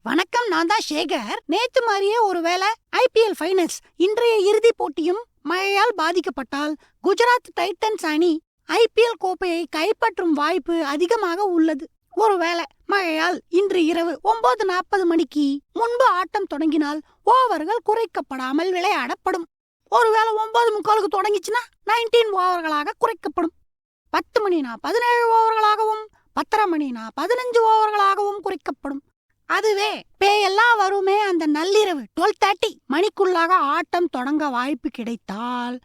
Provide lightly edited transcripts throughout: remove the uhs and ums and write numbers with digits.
வணக்கம், நான் தான் சேகர். நேத்து மாதிரியே ஒருவேளை IPL ஃபைனல்ஸ் இன்றைய இறுதி போட்டியும் மழையால் பாதிக்கப்பட்டால் குஜராத் டைட்டன்ஸ் அணி IPL கோப்பையை கைப்பற்றும் வாய்ப்பு அதிகமாக உள்ளது. ஒருவேளை மழையால் இன்று இரவு 9:40 மணிக்கு முன்பு ஆட்டம் தொடங்கினால் ஓவர்கள் குறைக்கப்படாமல் விளையாடப்படும். ஒருவேளை 9:45 தொடங்கிச்சுன்னா 19 ஓவர்களாக குறைக்கப்படும். 10 மணினா 17 ஓவர்களாகவும் 10:30 மணினா 15 ஓவர்களாகவும் குறைக்கப்படும். அதுவே பேயெல்லாம் வருமே அந்த நள்ளிரவு 12:30 மணிக்குள்ளாக ஆட்டம் தொடங்க வாய்ப்பு கிடைத்தால்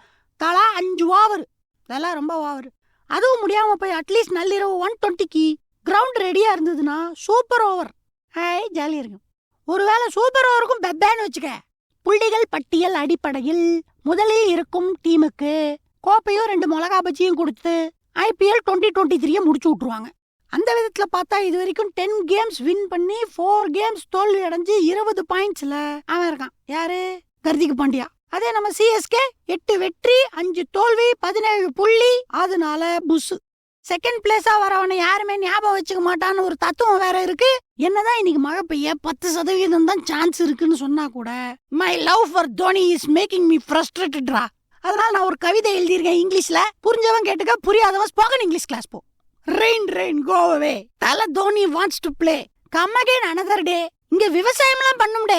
தலா 5 ஓவர். இதெல்லாம் ரொம்ப ஓவர். அதுவும் முடியாம போய் அட்லீஸ்ட் நள்ளிரவு 1:20க்கு கிரவுண்ட் ரெடியா இருந்ததுன்னா சூப்பர் ஓவர். ஜாலியா இருக்கும். ஒருவேளை சூப்பர் ஓவருக்கும் பெப்பேன்னு வச்சுக்க. புள்ளிகள் பட்டியல் அடிப்படையில் முதலில் இருக்கும் டீமுக்கு கோப்பையும் 2 மிளகா பஜ்ஜியும் கொடுத்து IPL 2023 முடிச்சு விட்டுருவாங்க. அந்த விதத்துல பார்த்தா இது வரைக்கும் 10 கேம்ஸ் வின் பண்ணி 4 கேம்ஸ் தோல்வி அடைஞ்சு 20 பாயிண்ட்ஸ்ல அவன் இருக்கான். யாரு? ஹர்திக் பாண்டியா. அதே நம்ம CSK 8 வெற்றி 5 தோல்வி 17 புள்ளி. அதனால புஷ் செகண்ட் பிளேஸா வரவனை யாருமே ஞாபகம் வச்சுக்க மாட்டான்னு ஒரு தத்துவம் வேற இருக்கு. என்னதான் இன்னைக்கு மழை பெய்ய 10% தான் சான்ஸ் இருக்குன்னு சொன்னா கூட my love for Dhoni is making me ஃப்ரஸ்ட்ரேட்டட்ரா. அதனால நான் ஒரு கவிதை எழுதியிருக்கேன் இங்கிலீஷ்ல. புரிஞ்சவன் கேட்டுக்க, புரியாதவன் ஸ்போக்கன் இங்கிலீஷ் கிளாஸ் போ. Rain, rain, go away. Tala Dhoni wants to play. Come again another day. இங்க விவசாயம்லாம் பண்ணும்டே.